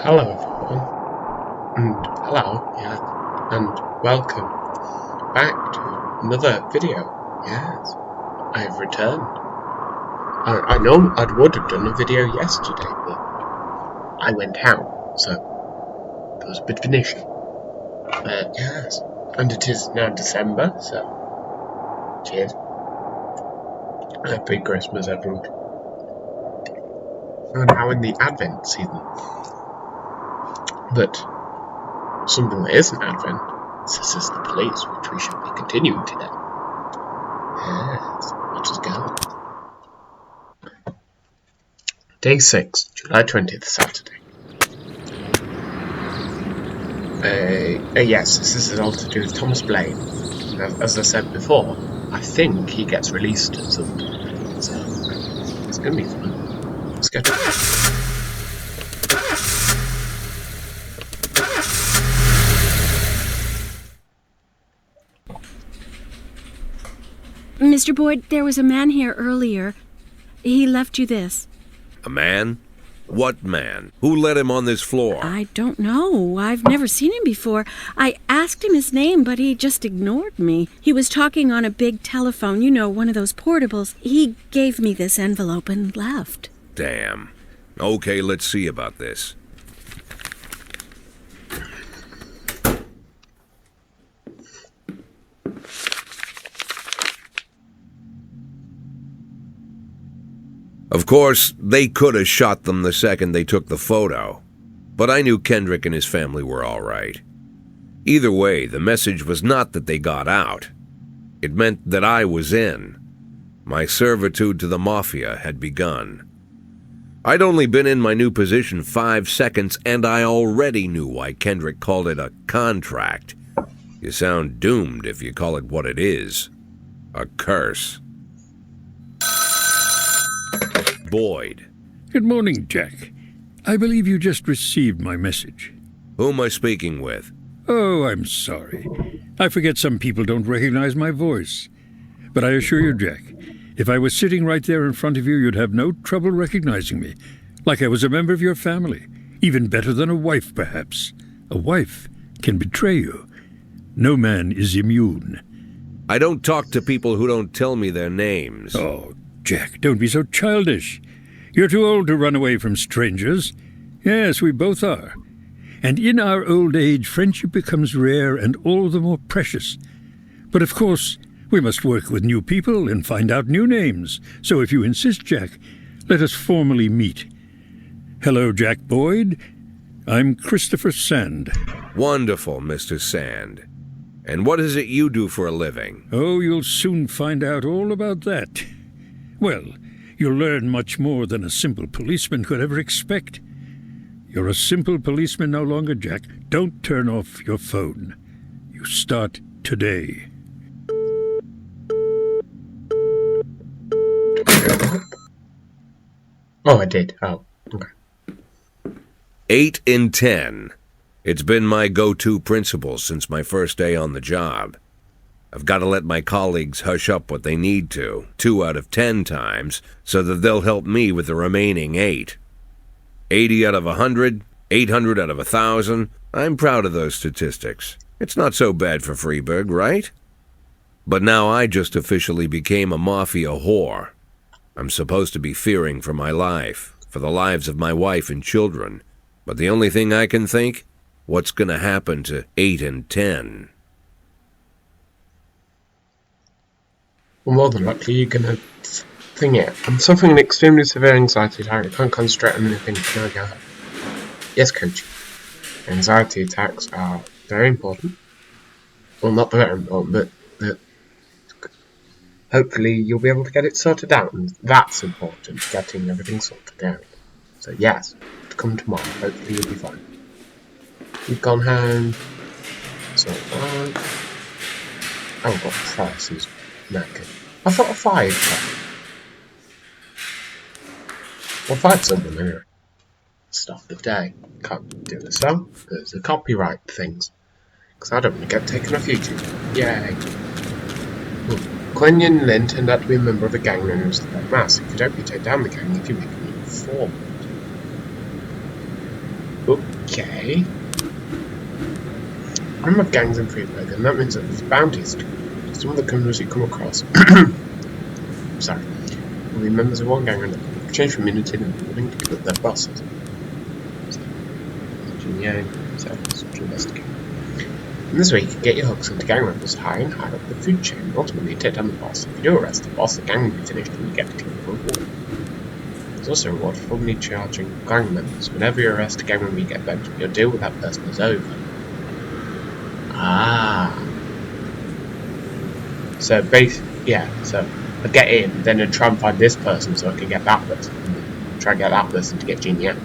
Hello, everyone, and hello, and welcome back to another video. Yes, I have returned. I know I would have done a video yesterday, but I went out, so there was a bit of an issue. Yes, and it is now December, so cheers. Happy Christmas, everyone. We're now in the Advent season. But something that isn't Advent, this is the police, which we should be continuing today. Yes, let us go. Day 6, July 20th, Saturday. Yes, this is all to do with Thomas Blaine. As I said before, I think he gets released at some point, so it's going to be fun. Let's get to it. Mr. Boyd, there was a man here earlier. He left you this. A man? What man? Who let him on this floor? I don't know. I've never seen him before. I asked him his name, but he just ignored me. He was talking on a big telephone, you know, one of those portables. He gave me this envelope and left. Damn. Okay, let's see about this. Of course, they could have shot them the second they took the photo, but I knew Kendrick and his family were all right. Either way, the message was not that they got out. It meant that I was in. My servitude to the Mafia had begun. I'd only been in my new position 5 seconds, and I already knew why Kendrick called it a contract. You sound doomed if you call it what it is. A curse. Boyd. Good morning, Jack. I believe you just received my message. Who am I speaking with? Oh, I'm sorry. I forget some people don't recognize my voice. But I assure you, Jack, if I was sitting right there in front of you, you'd have no trouble recognizing me. Like I was a member of your family. Even better than a wife, perhaps. A wife can betray you. No man is immune. I don't talk to people who don't tell me their names. Oh, Jack, don't be so childish. You're too old to run away from strangers. Yes, we both are. And in our old age, friendship becomes rare and all the more precious. But of course, we must work with new people and find out new names. So if you insist, Jack, let us formally meet. Hello, Jack Boyd. I'm Christopher Sand. Wonderful, Mr. Sand. And what is it you do for a living? Oh, you'll soon find out all about that. Well, you'll learn much more than a simple policeman could ever expect. You're a simple policeman no longer, Jack. Don't turn off your phone. You start today. Oh, I did. Oh, okay. 8 in 10. It's been my go-to principle since my first day on the job. I've got to let my colleagues hush up what they need to, 2 out of 10 times, so that they'll help me with the remaining 8. 80 out of 100, 800 out of 1,000. I'm proud of those statistics. It's not so bad for Freeburg, right? But now I just officially became a Mafia whore. I'm supposed to be fearing for my life, for the lives of my wife and children. But the only thing I can think, what's going to happen to 8 and 10? Well, more than likely, you're going to thing it. I'm suffering an extremely severe anxiety attack. I can't concentrate on anything. Can I go ahead? Yes, Coach. Anxiety attacks are very important. Well, not very important, but hopefully you'll be able to get it sorted out. And that's important, getting everything sorted out. So, yes, come tomorrow. Hopefully you'll be fine. You've gone home. So, oh, got prices. Knackered. I thought I fired that. Well, fired someone anyway. Stuff the day. Can't do this though. There's the copyright things. Because I don't want to get taken off YouTube. Yay. Quentin Lin turned out to be a member of a gang known as the Black Mass. If you don't, you take down the gang if you make a new form. Okay. Remember gangs in Freeburg, and that means that there's bounties to some of the criminals you come across. Sorry. Will be members of one gang or another. Change from immunity and linked with their bosses. Yang service to investigate. In this way, you can get your hooks into gang members higher and higher up the food chain. Ultimately, take down the boss. If you do arrest the boss, the gang will be finished and you get to keep the reward. There's also a reward for fully charging gang members. Whenever you arrest a gang member you get benched, your deal with that person is over. Ah. So so I get in, then I try and find this person so I can get that person. And try and get that person to get Genie out.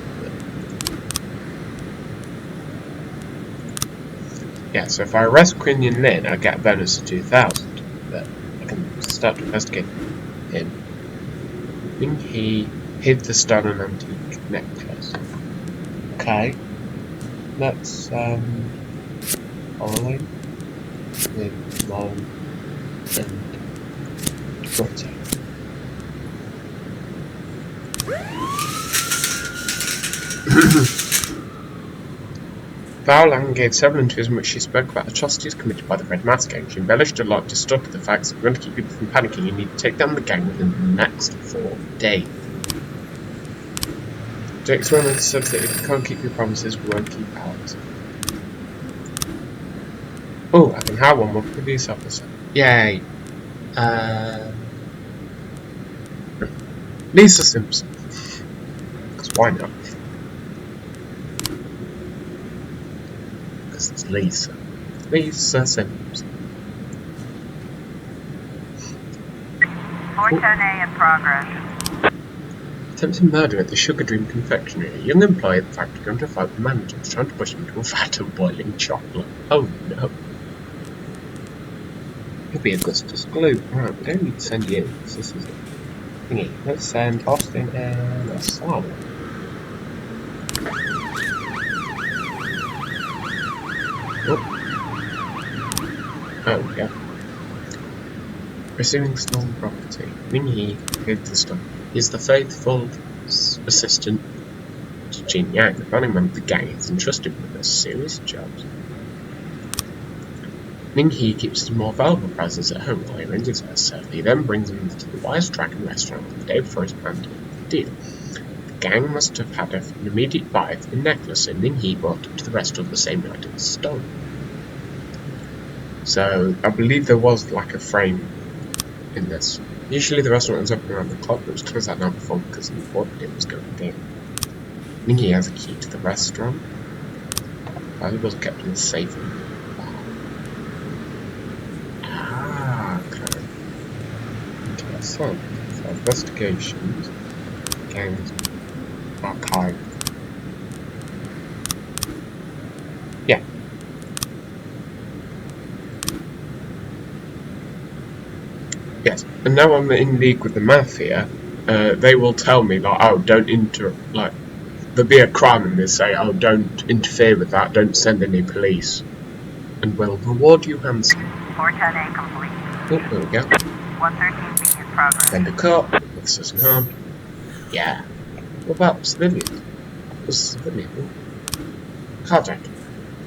Yeah, so if I arrest Quinion Lin, I get a bonus of 2,000. But I can start to investigate him. I think he hid the stone and antique necklace. Okay. Let's following with Long and Grotto. Bao Lang gave several interviews in which she spoke about atrocities committed by the Red Mask Gang. She embellished a lot, distorted the facts. If you want to keep people from panicking, you need to take down the gang within the next 4 days. Do experiments so that if you can't keep your promises, we won't keep ours. Oh, I can hire one more police officer. Yay! Lisa Simpson. Because why not? Because it's Lisa. Lisa Simpson. Fortune in progress. Attempted murder at the Sugar Dream Confectionery. A young employee at the factory going to fight with the manager is trying to push him into a vat of boiling chocolate. Oh no. He'll be Augustus Gloop. Right, we don't need to send you. This is it. Thingy. Let's send Austin and Asana. Oh, yeah. Receiving stolen property. Ming-He hid the stuff. He's the faithful assistant to Jin Yang. The founding member of the gang is entrusted with a serious job. Ming-He keeps his more valuable prizes at home while he arranges her so he then brings them to the Wise Dragon restaurant the day before his planned deal. The gang must have had an immediate buy for the necklace, and Ming-He brought it to the restaurant the same night it was stolen. So, I believe there was like a frame in this. Usually the restaurant was open around the clock, but it was closed that night before because the important deal was going down. Ming-He has a key to the restaurant. Valuables kept in the safe. Okay. Interesting. So, investigations, gangs, archive. Yeah. Yes, and now I'm in league with the Mafia, they will tell me, like, oh, don't there'll be a crime and they say, oh, don't interfere with that, don't send any police, and we'll reward you handsomely. Fortune complete. Oh, there we go. 113B in progress. Then the cop, officers unharmed. Yeah. What about civilians? What's a civilian? Carjack.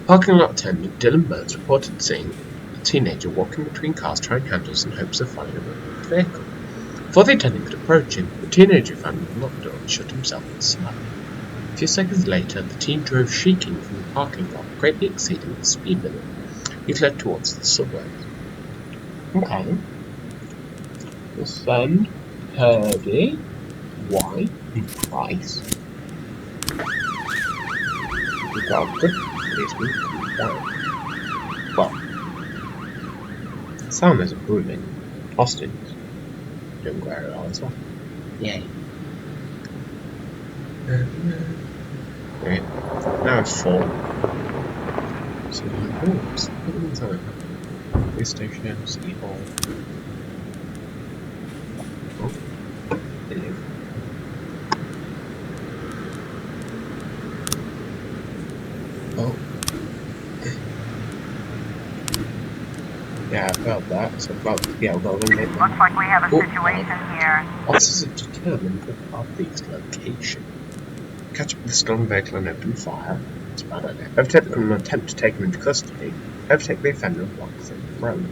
Parking lot attendant Dylan Burns reported seeing a teenager walking between cars trying handles in hopes of finding a moved vehicle. Before the attendant could approach him, the teenager found the locked door and shut himself inside. A few seconds later, the teen drove shrieking from the parking lot, greatly exceeding the speed limit. He fled towards the suburbs. Okay. We'll send Purdy, White, and Price. We've got a good policeman coming down. Well, Sam is improving. Austin's doing very well as well. Yay. Okay. Now it's 4. So, what's that? Police station, City Hall. Oh, hello. Oh. Yeah, I felt that. So, well, yeah, we'll eliminate them. Looks like we have a situation here. Officers are determined to these location. Catch up with the stolen vehicle and open fire. That's a bad idea. Overtake the criminal and attempt to take him into custody. Overtake the offender and block the road.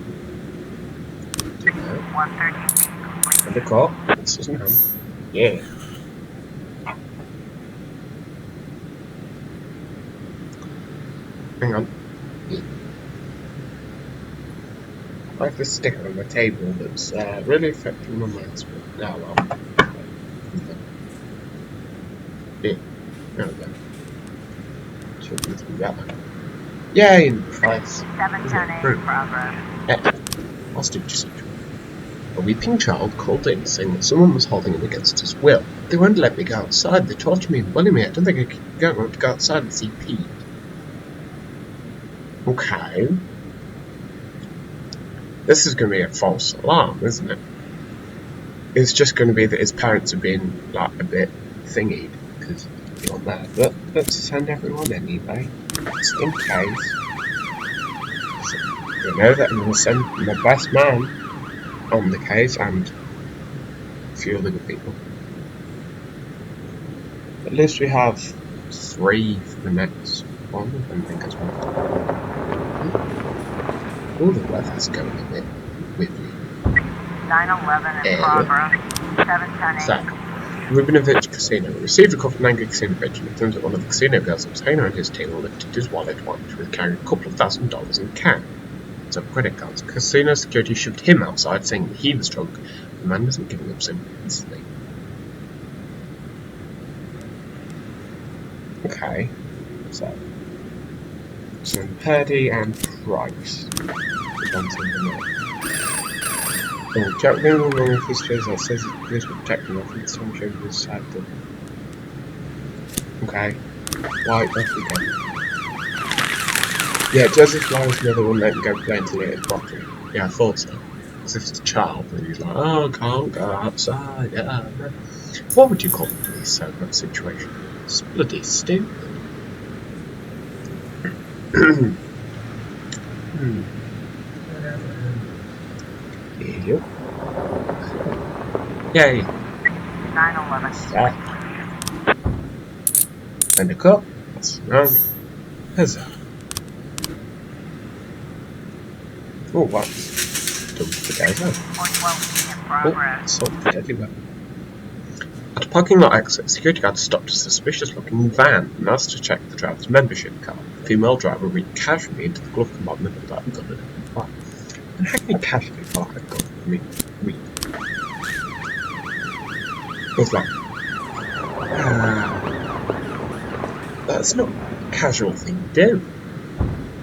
Do that. 113 being complete. And the cop. This doesn't happen. Yeah. Hang on. I have this sticker on my table that's really affecting my mouse. Oh well. Yeah. There we go. Should be through that one. Yay! Price. 710A in progress. Hostage situation. A weeping child called in saying that someone was holding him against his will. They won't let me go outside. They torture me and bully me. I don't think I want to go outside and see Pete. Okay. This is going to be a false alarm, isn't it? It's just going to be that his parents have been like a bit thingied because you want that. But let's send everyone anyway, just in case. So, you know that I'm going to send my best man on the case and a few other good people. At least we have 3 for the next one, I think as well. Oh, the weather's going a bit whippy. 911 in progress. 710A. So, Rubinovich Casino received a call from an angry casino patron who claims that one of the casino girls that was hanging around his table lifted his wallet which was carrying a couple of $1,000 in cash. So credit cards. Casino security shoved him outside, saying that he was drunk. The man wasn't giving up so easily. Okay, so Purdy and Price. Oh, Jack Raymond along with his treasure says that police will protect him from the storm showing his side door. Okay. Why off we go. Yeah, Joseph Lyle's mother wouldn't let him go play until he hit his bottle. Yeah, I thought so. As if it's a child and he's like, oh, I can't go outside. Yeah. What would you call the police in that situation? It's bloody stupid. Yep. Yay. 911. And a cup. That's around. Huzzah. Oh, wow. Dump the guys out. 412 in Oh, progress. assault with a deadly weapon. At a parking lot exit, security guard stopped a suspicious-looking van and asked to check the driver's membership card. The female driver reached casually into the glove compartment without a gun in her fire. And how can you casually pull out a gun? I mean, what's that? That's not a casual thing to do.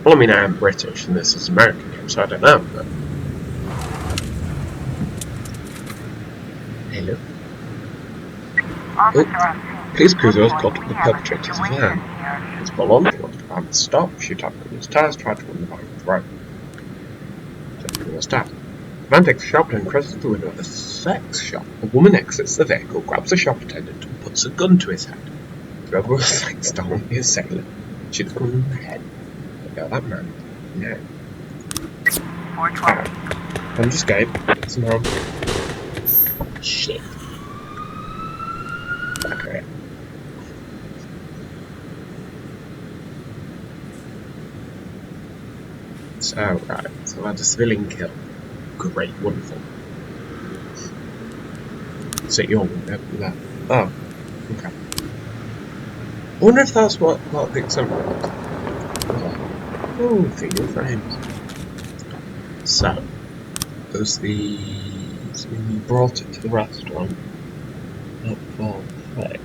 Well, I mean, I am British and this is American game, so I don't know, but... Hello? Officer on scene. Police cruisers Report, caught we the have a perpetrator's situation van. here. It's full on, they wanted the van to stop, shoot up his tires, tried to run the van off the road. Everything was stopped. The van takes the shop and crosses the window of the sex shop. A woman exits the vehicle, grabs the shop attendant, and puts a gun to his head. The rebel was like stolen his sailor. Shoot the gun in the head. Let go of that man. No. 412. I'm just going. Some harm. Shit. Okay. So, right. So I had a civilian kill. Great. Wonderful. So you're that. Oh. Okay. I wonder if that's what the example was. Oh, video frames. So, there's these when you brought it to the restaurant. Not for play.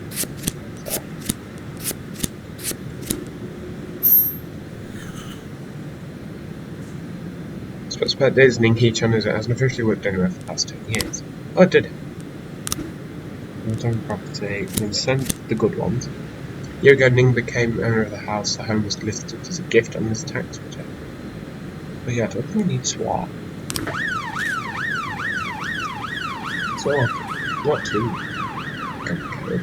Specified days in Inky channels it hasn't officially worked anywhere for the past 10 years. Oh, it did it. Return property, then send the good ones. A year ago, Ning became owner of the house. The home was listed as a gift on his tax return. But yeah, I don't think we need swap. Swap. Not too complicated.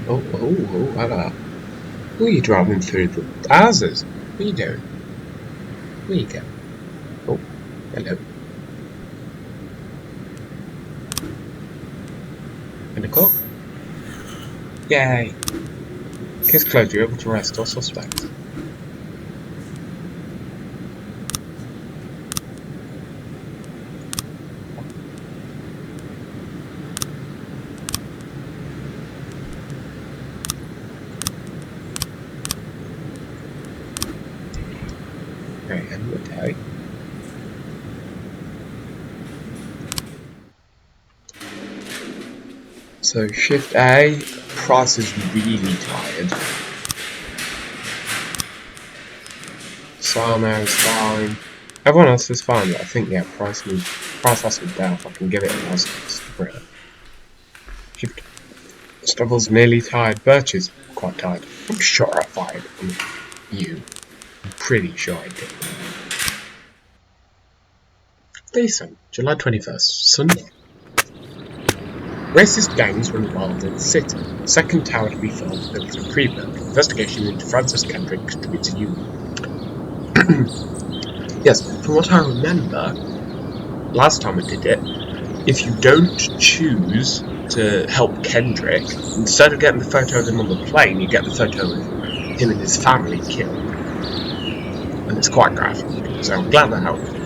Oh, hello. Who are you driving through the houses? What are you doing? Where you go? Oh, hello. a cook. Yay. Case closed, you're able to arrest all suspects. Okay, end of the day. So shift A, Price is really tired. Sano is fine. Everyone else is fine, but I think yeah, Price has to be down if I can get it in hospital. Shift. Stubble's nearly tired. Birch is quite tired. I'm sure I fired you. I'm pretty sure I did. Decent. July 21st, Sunday. Racist gangs run wild in the city. Second tower to be filled, built in Freeburg. Investigation into Francis Kendrick contributes to you. Yes, from what I remember, last time I did it, if you don't choose to help Kendrick, instead of getting the photo of him on the plane, you get the photo of him and his family killed. And it's quite graphic, so I'm glad that helped.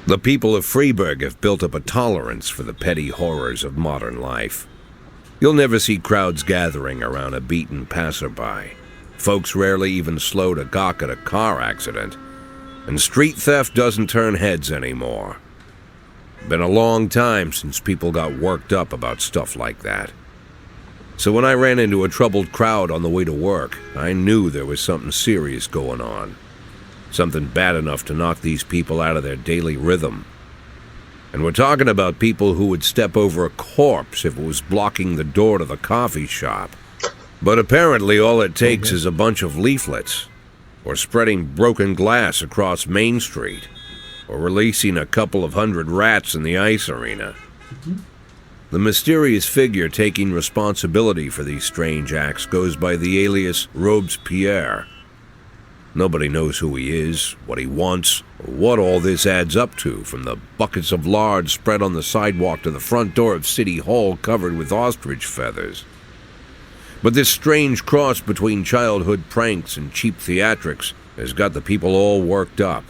The people of Freeburg have built up a tolerance for the petty horrors of modern life. You'll never see crowds gathering around a beaten passerby. Folks rarely even slow to gawk at a car accident. And street theft doesn't turn heads anymore. Been a long time since people got worked up about stuff like that. So when I ran into a troubled crowd on the way to work, I knew there was something serious going on. Something bad enough to knock these people out of their daily rhythm. And we're talking about people who would step over a corpse if it was blocking the door to the coffee shop. But apparently all it takes is a bunch of leaflets, or spreading broken glass across Main Street, or releasing a couple of hundred rats in the ice arena. The mysterious figure taking responsibility for these strange acts goes by the alias Robespierre. Nobody knows who he is, what he wants, or what all this adds up to, from the buckets of lard spread on the sidewalk to the front door of City Hall covered with ostrich feathers. But this strange cross between childhood pranks and cheap theatrics has got the people all worked up.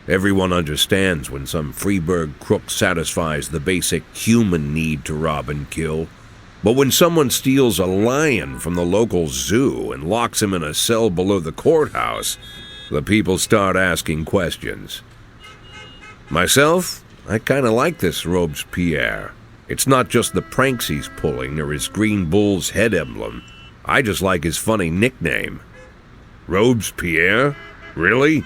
Everyone understands when some Freeburg crook satisfies the basic human need to rob and kill. But when someone steals a lion from the local zoo and locks him in a cell below the courthouse, the people start asking questions. Myself, I kinda like this Robespierre. It's not just the pranks he's pulling or his green bull's head emblem. I just like his funny nickname. Robespierre? Really?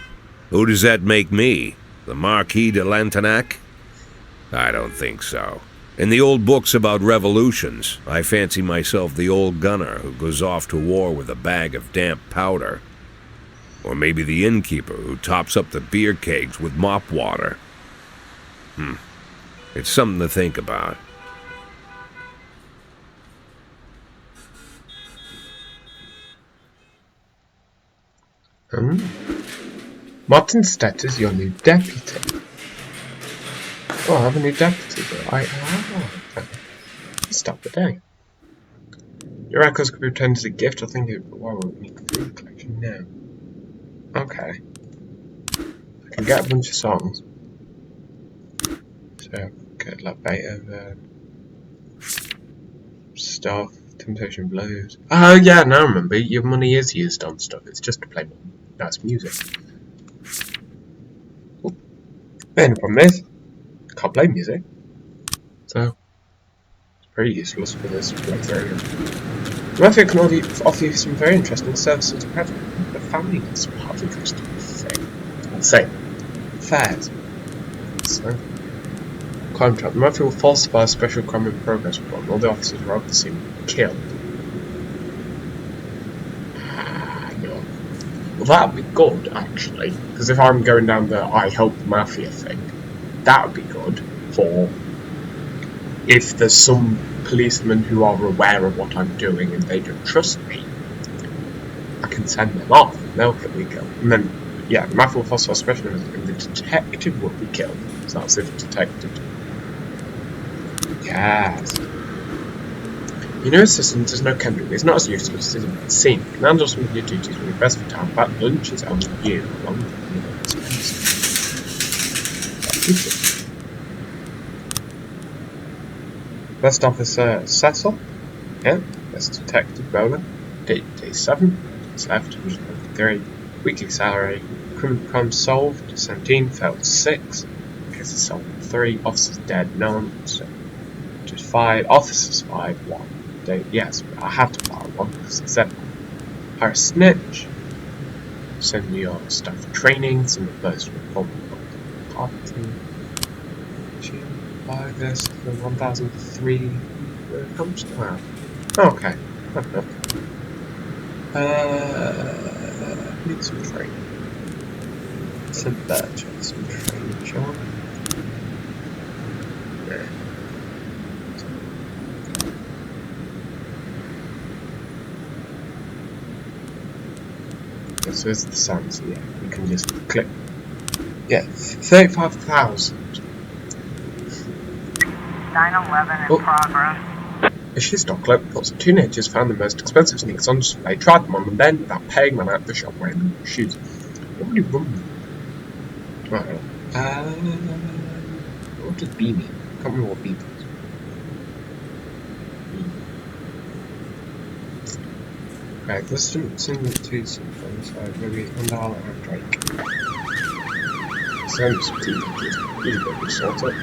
Who does that make me? The Marquis de Lantenac? I don't think so. In the old books about revolutions, I fancy myself the old gunner who goes off to war with a bag of damp powder. Or maybe the innkeeper who tops up the beer kegs with mop water. It's something to think about. Martin Stett is your new deputy. Oh, I have a new deputy, but stop the day. Your records could be returned as a gift. I think it will need food collection now. Okay. I can get a bunch of songs. So, get like Beethoven stuff, Temptation Blues. Oh yeah, now I remember. Your money is used on stuff. It's just to play nice music. The only problem is, can't play music, so it's pretty useless for this playthrough. Murphy can offer you some very interesting services to present. The family is part of interesting thing. I'll say, fairs. So, crime trap. Murphy will falsify a special crime in progress report. All the officers were at the scene killed. No. Well, that'd be good, actually, because if I'm going down the I help mafia thing, that would be good for if there's some policemen who are aware of what I'm doing and they don't trust me, I can send them off and they'll get me killed. And then, yeah, the Matthew Fossil specialist and the detective will be killed. So that's if the detective. Yes. You know, assistant is no chemical. It's not as useless as it seems. You can handle some of your duties when you're best for time, but lunch is only you, along with your expenses. Best officer Cecil. Yeah. Best detective Bowler. Day 7. It's left. 3. Weekly salary. Crime solved. 17. Failed 6. Cases solved 3. Officers dead. None. So, just 5. Officers 5. 1. Yes, I have to file 1 because it said hire a snitch. Send your staff for training. Some of the first reform poverty. Buy this for 1,003. How much do I have? Okay. Need some training. Some birch, some training, sure. Yeah. So this is the sun, so yeah, you can just click. Yeah, 35,000. 911 in progress. A shitstock clerk reports that teenagers found the most expensive sneakers on display, tried them on them, then, without paying them out of the shop wearing them shoes. What would you run them? Right. What does B mean? I can't remember what B means. Okay, let's send it to something, so maybe Andala and Drake. Send some teenagers. He's a bit sorted.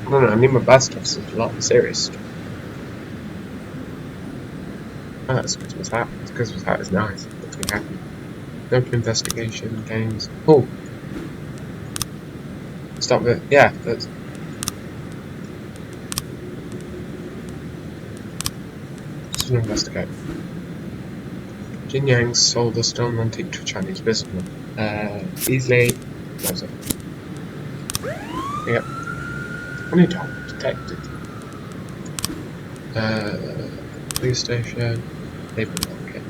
No, I need my best officers a lot serious. Oh, that's a Christmas hat. The Christmas hat is nice. Makes me happy. Open investigation games. Oh! Stop it. Yeah, that's. Just an investigate. Jin Yang sold a stolen antique to a Chinese businessman. Easily. That was it. Yep. I need to detect it. Police station, labor market.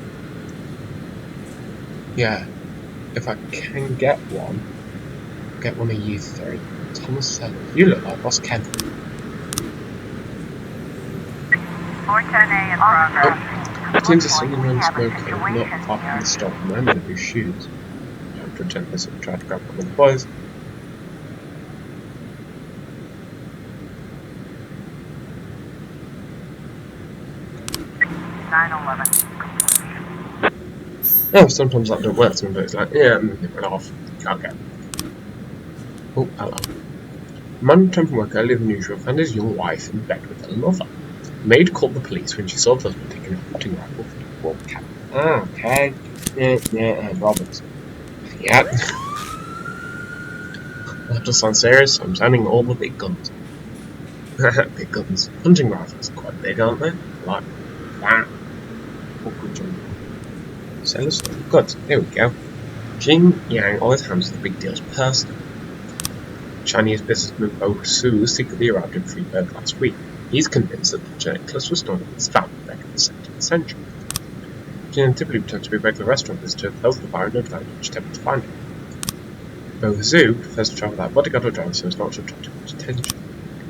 Yeah, if I can get one of you 3. Thomas Sellers. You look like Boss Ken. 410A in progress. It seems a single man smoking, not far from the stop, and I'm in his shoes. I have to pretend this and try to grab one of the boys. Oh, sometimes that don't work, sometimes it's like, yeah, I'm moving it off. Okay. Oh, hello. A man returned from work earlier than usual found his young wife in bed with her lover. The maid called the police when she saw the husband taking a hunting rifle from the wall cabin. Ah, okay. Yeah, Roberts. Yeah. That does sound serious, I'm sending all the big guns. Big guns. Hunting rifles are quite big, aren't they? Like that. Oh, good job. Sellers. Good, there we go. Jin Yang always handles the big deals personally. Chinese businessman Bo Su secretly arrived in Freeburg last week. He's convinced that the necklace was stolen from his family back in the 17th century. Jin typically pretends to be a regular restaurant visitor, tells the bar in advantage to find him. Bo Su prefers to travel without bodyguard or driver so as not to attract too much attention.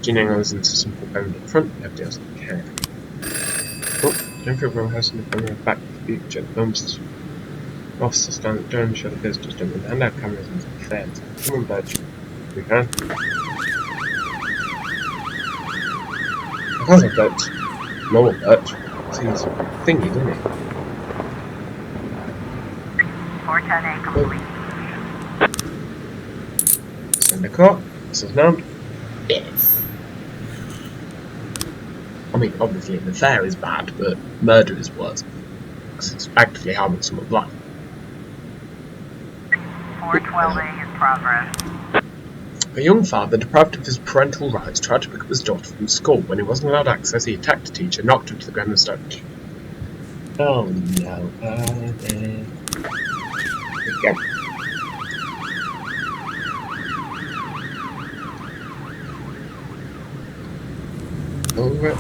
Jin Yang always insists on payment up front and deals in cash. Oh, don't feel real house in the camera back to the future. Bombs. Officers stand at the door and show the visitors don't with hand out cameras into the fence. Come on, Budge. We can. That's a Budge. Normal Budge. Seems thingy, doesn't it? 410A complete. Send a car. This is known. Yes. I mean, obviously, an affair is bad, but murder is worse. Because it's actively harming someone's life. 412A in progress. A young father, deprived of his parental rights, tried to pick up his daughter from school. When he wasn't allowed access, he attacked a teacher, knocked her to the ground and started killing her. Oh no. There we go. Over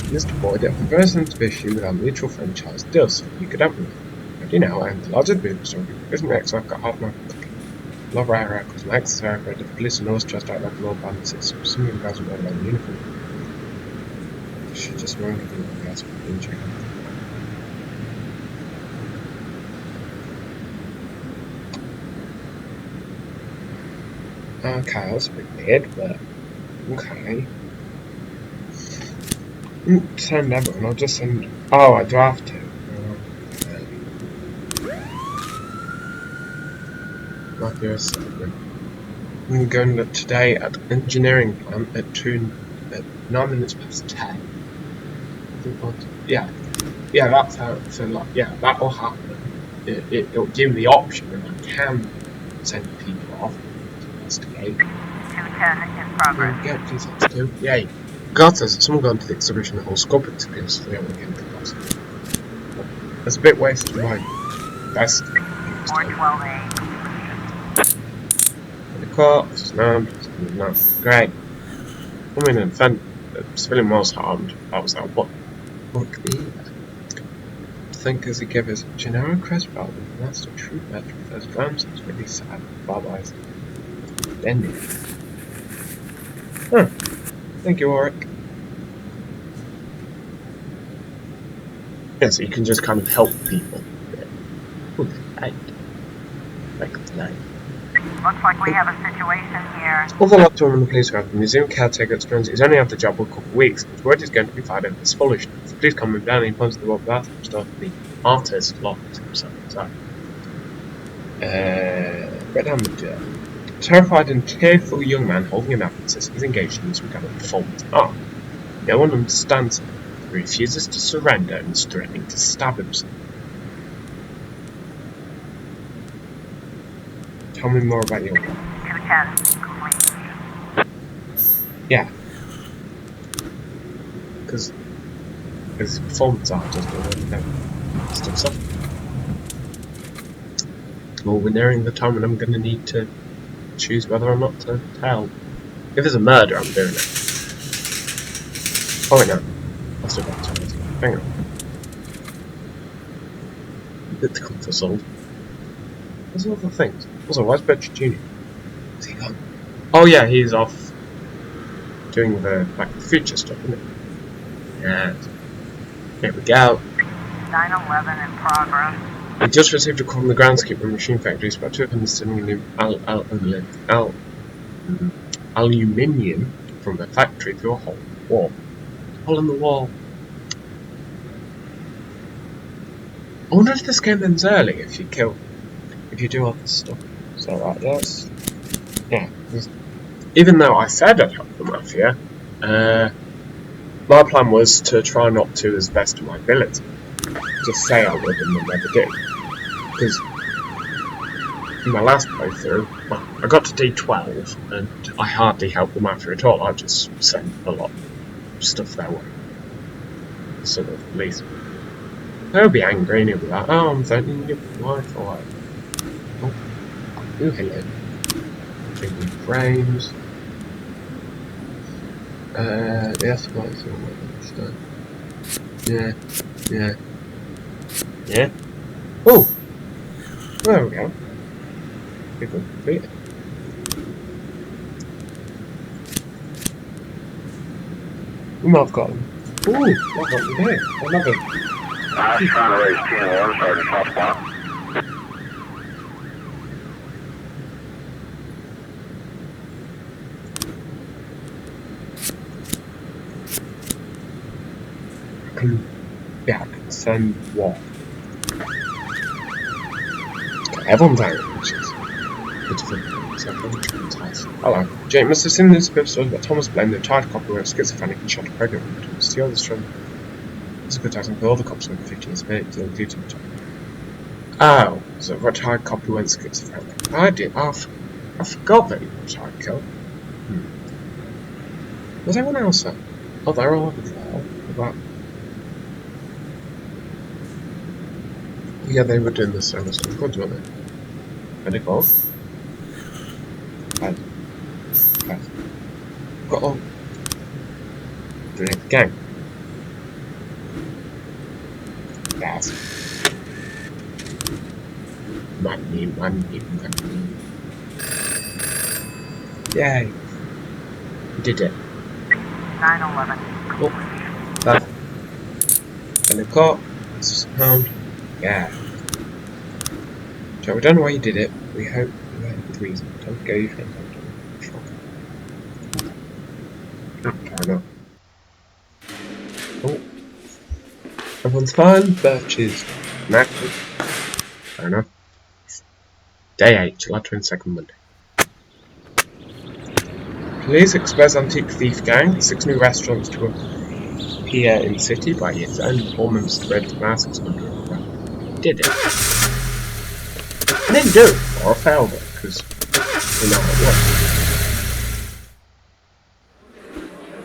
Mr. Boyd, if the person to be issued with our mutual friend Charles does, you could help me. But you know, I am the larger boob, so isn't it? So I've got half my love right because my ex is very afraid of the police and always just out like a little bandit system. Some of you guys are wearing a uniform. She just reminded me of the guys with the injury. Okay, that's a bit weird, but okay. Send everyone, I'll just send. Oh, I do have to. Matthew is I'm going to today at engineering plant at 9 minutes past 10. Yeah, that's how. So like, yeah, that will happen. It'll give me the option, and I can send people off to investigate. 210 in progress. Yeah, please, let's do. Yay. God says that someone gone to the exhibition, the whole scope experience, so they don't get into class. That's a bit wasted of my best. 412A completion. The corpse, no, great. I mean, the civilian was harmed. That was that. What could be? Think as he gave us generic crest value, and that's the true metric. Those grams is really sad. Bye-byes. Ending. Huh. Thank you, Warwick. Yeah, so you can just kind of help people. Like tonight. Looks like we have a situation here. Although laptop in the police have the museum caretaker experience, he's only had the job for a couple of weeks. His word is going to be fired over this foolishness. Please come with down and he points to the wall bathroom stuff. The artist locked himself inside. Red Amateur. Terrified and tearful young man holding an apple says he's engaged in some kind of performance art. No one understands him. He refuses to surrender and is threatening to stab himself. Tell me more about your work. 210 complete. Yeah. Because performance art doesn't really know stuff. Well, we're nearing the time when I'm going to need to choose whether or not to tell. If there's a murder, I'm doing it. Oh wait, no. I'll still got to tell it. Hang on. Bit to come for sold. There's other things. Also, where's Bedford Jr.? Is he gone? Oh yeah, he's off doing the Back to the Future stuff, isn't it? Yeah. Here we go. 911 in progress. We just received a call from the groundskeeper machine factories about 2 of them sending aluminium from the factory through a hole in the wall. Hole in the wall. I wonder if this game ends early if you do all this stuff. So right, yes. Yeah. Even though I said I'd help the Mafia, my plan was to try not to as best of my ability. Just say I would and then never do. Because in my last playthrough, well, I got to D12 and I hardly helped the Mafia at all. I just sent a lot of stuff their way. Sort of, at least. They'll be angry and he'll be like, oh, I'm sending your wife or whatever. Oh, hello. Drinking frames. The escalator and all that stuff. Yeah. Yeah. Oh! There we go. People complete it. We might have got them. Ooh, what got me there? Another. I was trying to raise 10 alarm sergeant hotspot. I can send what? Everyone's angry, which is beautiful. So I'm really traumatized. Hello. Jake must have seen this episode about Thomas Blaine, the retired cop who was schizophrenic and shot a pregnant woman to steal this from. It's a good time for all the cops over 15 years minute to duty time. Oh, so a retired cop who went schizophrenic. I forgot that he was retired cop. Was anyone else there? Oh, they're all over there. About. Yeah, they were doing this service of goods, weren't they? Medical. Got all infiltrate the gang. Yes. Money. Yay. We did it. 911. Oh, that. And the cop. Found. Yeah. So we don't know why you did it. We hope you had a good reason. Don't go your friends out. Fair enough. Oh. Everyone's fine. Birch is inactive. Fair enough. Day 8, July 22nd, Monday. Police expose antique thief gang. 6 new restaurants to appear in city by year's end. 4 members of the Red Masks under arrest. Did it. I didn't do it or I failed it because we know how it works.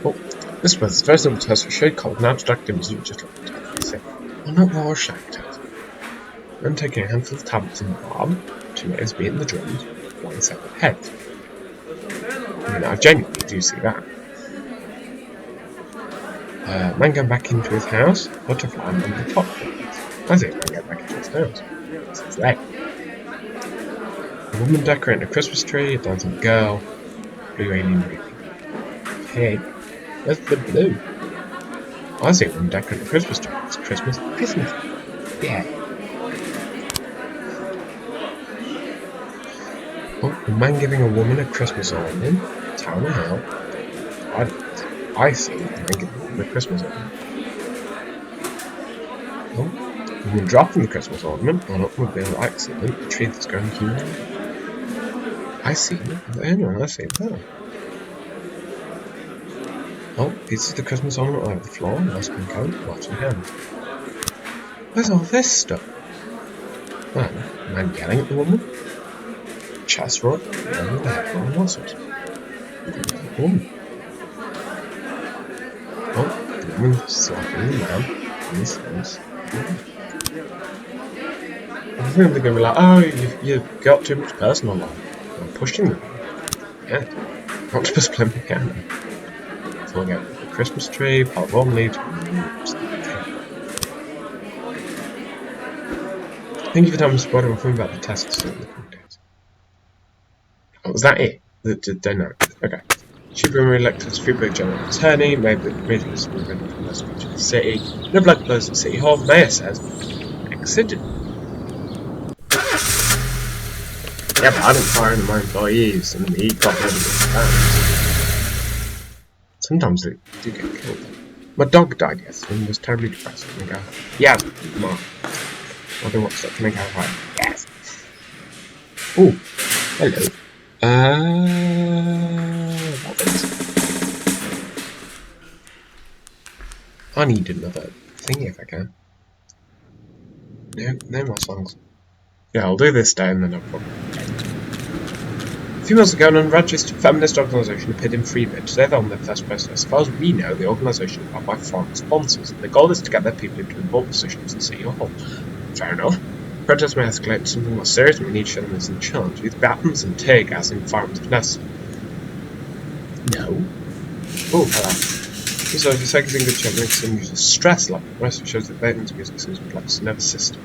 Oh, this was the first double test for shade called an abstract image you just looked at. Well, not the Rorschach test. I'm taking a handful of tablets in the barb, 2 layers beating the drums, 1 set of heads. I mean, I genuinely do see that. Man going back into his house, butterfly on the top floor. I see man get back into his house. It's late. A woman decorating a Christmas tree, a dancing girl, blue alien baby. Hey, where's the blue? I see a woman decorating a Christmas tree. It's Christmas. Yeah. Oh, a man giving a woman a Christmas ornament. Town hell. I see a man giving a woman a Christmas ornament. Oh, a woman dropping the Christmas ornament on an automobile accident. The tree that's going human. I see it. Anyone, I see it there. Oh, pieces of the Christmas ornament all over the floor. Nice pink coat, watch in hand. Where's all this stuff? Well, a man yelling at the woman. Chest rod, and with the head full of muscles. Woman. Oh, the woman slapping the man in his face. I think they're going to be like, oh, you've got too much personal life. I'm pushing them. Yeah. Not just playing the piano. Filling out the Christmas tree, part of one lead. Thank you for telling me spoiler my film about the tests in the coming days. Oh, was that it? They know. Okay. Superman elected as Freeburg General Attorney, made this movement from the speech of the city. No blood blows at City Hall. Mayor says, accident. Yeah, but I didn't fire any of my employees, and he got rid of his fans. Sometimes they do get killed. My dog died yesterday and was terribly depressed. And I go, yes, Mom. I don't watch that. Can I go right? Yes. Oh, hello. I need another thingy if I can. No more songs. Yeah, I'll do this day and then I'll probably. A few months ago, an unregistered feminist organisation appeared in Freebird. Today they're on their first post. As far as we know, the organisation is run by foreign sponsors. The goal is to get their people into important positions in City Hall. Fair enough. Protests may escalate to something more serious, and we need to show them as in challenge. With batons and tear gas and firearms if necessary. No. Oh, hello. So if you say good job, makes them use a stress level. Most shows that Bateman's music seems complex and never system.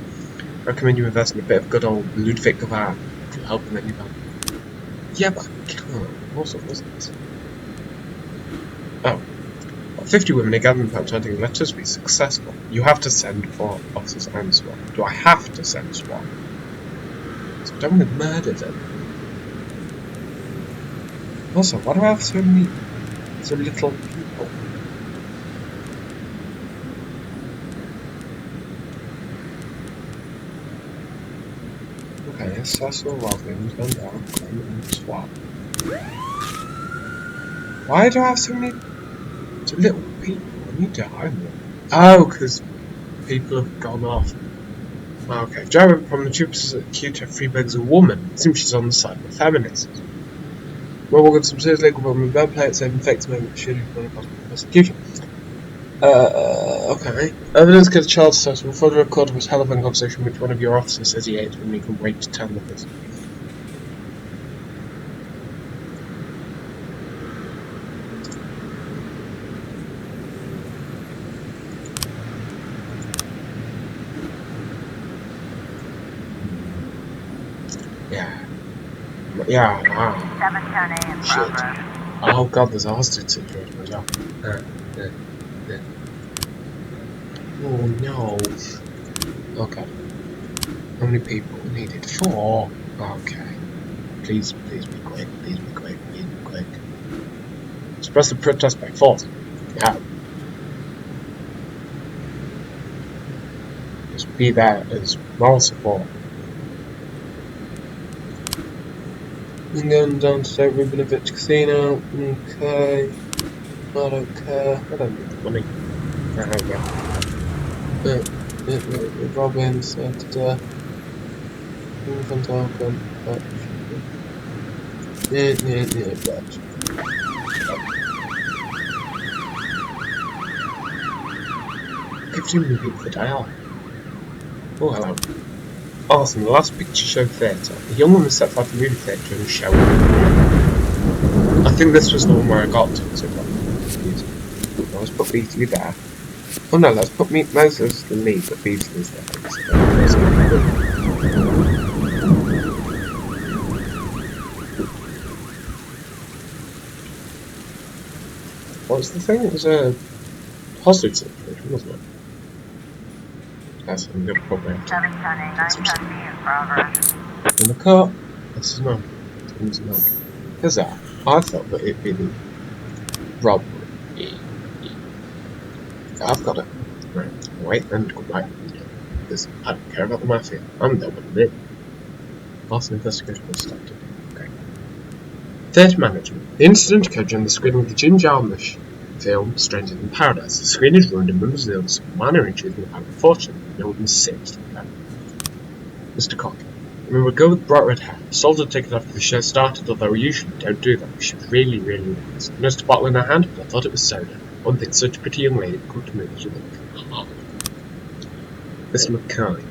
I recommend you invest in a bit of good old Ludwig Gavar. It will help in any way. Yeah, but I can't. Also, what's this? Oh. 50 women are gathering about chanting, let us be successful. You have to send 4 officers and SWAT. Do I have to send SWAT? So I don't want to murder them. Also, why do I have so little people? Okay, Cecil Robbins, Van Down, Clement, and SWAT. Why do I have so little people? I need to hide them. Oh, because people have gone off. Okay, Joe from the Jupiter's accused her Freeburg's a woman. It seems she's on the side of the feminists. Well, we've got some serious legal problem with bad play at saving fakes moment shooting for possible prosecution. Okay. Evidence against child sex will further record of his hell of a conversation which one of your officers says he hates when he can wait to tell the person. Yeah, 710A in Shit. progress. Oh god, there's a hostage situation as well. Oh no. Okay. How many people needed? 4. Okay. Please be quick. Please be quick. Please be quick. Suppress the protest by force. Yeah. Just be there as moral support. I'm going down to St. Rubenovich Casino. Okay. I don't care. I don't need the money. There we go. Robin said Van Dalken. Batch. Gives you moving for dial. Oh, hello. Awesome, the last picture show theatre. A young woman stepped out of the movie theatre and showed. I think this was the one where I got to, so let's put Beasley there. Oh no, let's put Moses as the lead, but Beasley's there. What's the thing? It was a hostage situation, wasn't it? That's I'm gonna probably have to 710A, 910B in progress. in the car. This is not. It's not. Because I thought that it'd be the robbery. I've got it. Right. Wait, then go back. Because I don't care about the mafia. I'm done with it. Last investigation was started. Okay. Theatre management. The incident occurred during the screening of the Jim Jarmusch film Strangers in Paradise. The screen is ruined and members of the minor injuries in the panel. Unfortunately, no one was saved. Mr. Cock. We would go with bright red hair. Sold her ticket after the show started, although we usually don't do that. She was really nice. I noticed a bottle in her hand, but I thought it was soda. One thing, such a pretty young lady would come to me with a Mr. McKay.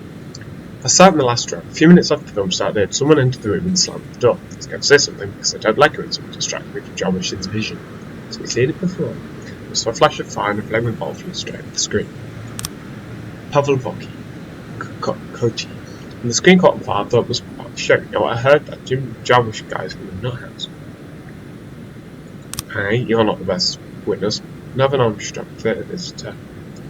I sat in the last row. A few minutes after the film started, someone entered the room and slammed the door. I was going to say something because I don't like it when someone distracts me from Jarmusch's vision. So we seen it before. I saw a flash of fire and a flaming ball flew straight at the screen. Pavel Voki. Kochi. When the screen caught on fire, I thought it was part of the show. You know what I heard? That Jim Jarmusch guy is from the nut house. Hey, you're not the best witness. Another Armstrong theatre visitor.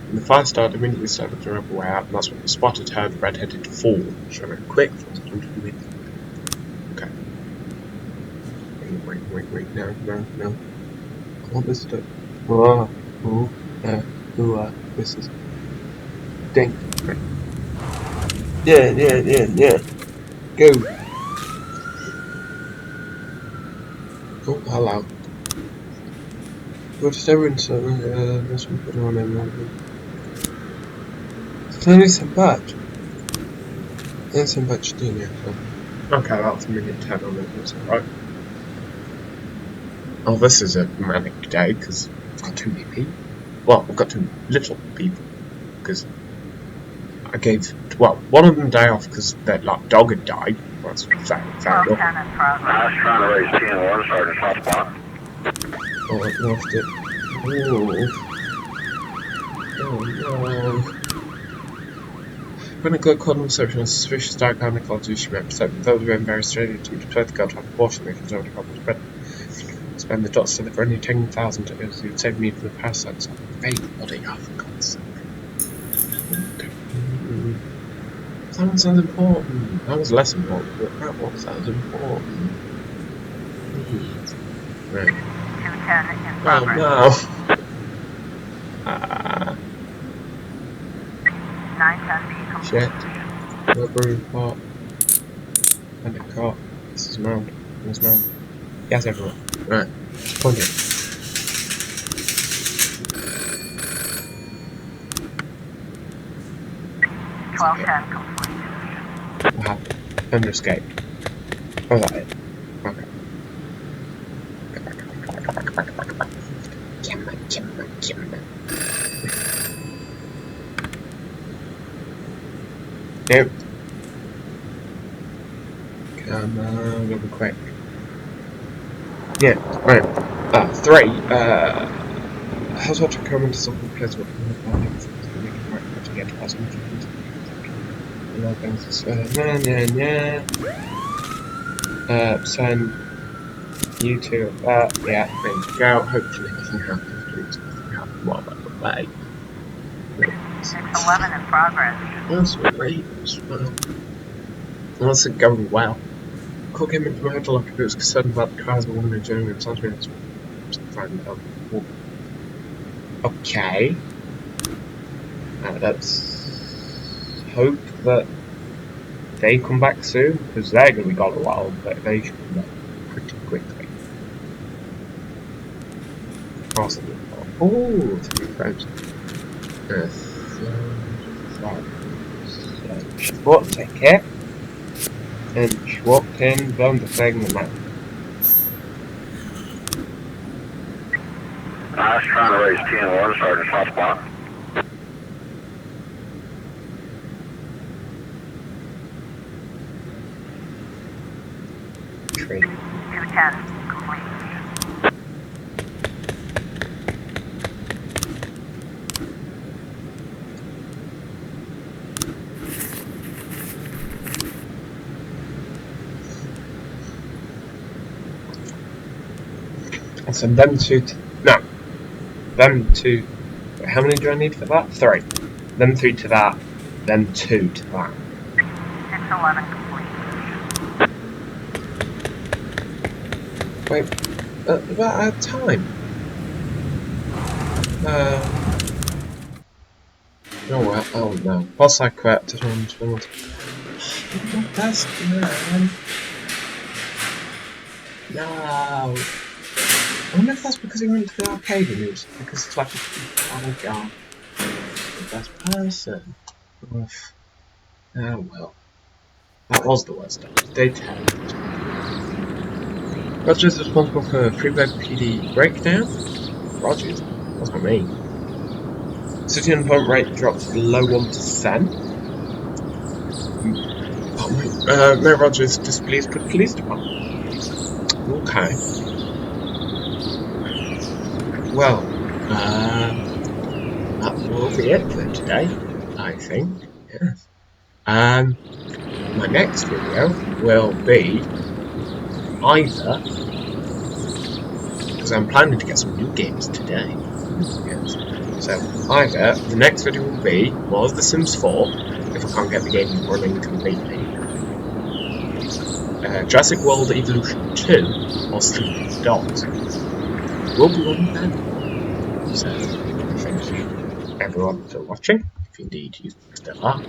When the fire started, immediately started to rub away out, and that's when we spotted her, the red-headed fool, showing a quick 100 meters. Okay. Wait, no. I want this to. This is. Ding. Yeah. Go. Oh, hello. Go to everyone, so this one put on in. It's some badge. And some badge Junior. Okay, that's a minute 10 on it, that's alright. Oh, this is a manic day because I've got too many people. Well, I've got too little people because I gave, one of them day off because their dog had died. That's fair enough. 1210 in progress. I was trying to raise 10-1, Sergeant Hotspot. Oh, I lost it. Oh no. When a good conversation on suspicious dark gynecology, she met perception those were very strange to try to go to an abortion they can over the better. Spend the dots to the only 10,000 it would save me from the parasites on the baby body. Oh, for God's sake. That sounds important. That was less important, but that one sounds important. Please. Right. 210 in Oh progress. no. 910B complete. Shit. Rubbery pot. And a cop. This is mount. Where's mount? Yes, everyone. Right. Plug it. complete. What happened? Under escape. Oh, is that it? Okay. Kimmer. Nope. Come on, real quick. Yeah, right. 3. How's what to come into something place with the body to get past me? send you to, yeah, there you go. Hopefully nothing happens. Please, nothing happens while I'm away. 611 in progress. That's great as well. Unless it's going well. Call came in from my headlock if it was concerned about the cars and one of the journey of South Minutes. Find out. Okay. Let's hope that they come back soon, because they're going to be gone a while, but they should come back pretty quickly. Possibly. Oh, 3 frames. What? Take it. And she walked in, burned the thing, and that. I was trying to raise TN1, Sergeant Hotspot. Tree. 210 complete. I'll send them two to, no, them two, wait, how many do I need for that? 3. Them 3 to that, then 2 to that. 611 complete. Wait, about our time? Oh well, oh no. Boss I quit, my best man. No. I wonder if that's because he went to the arcade and he was, because it's like, oh god, the best person. Oof. Oh well. That was the worst day 10. Rogers is responsible for Freeway PD breakdown? Rogers? That's not me. City unemployment rate drops below 1%. Mayor Rogers displeased with police department. Okay. Well, that will be it for today, I think. Yes. My next video will be either, because I'm planning to get some new games today. Yes. So either the next video will be was The Sims 4, if I can't get the game running completely. Jurassic World Evolution 2 or Sleeping Dogs. Will be running then. So thank you everyone for watching, if indeed you still are.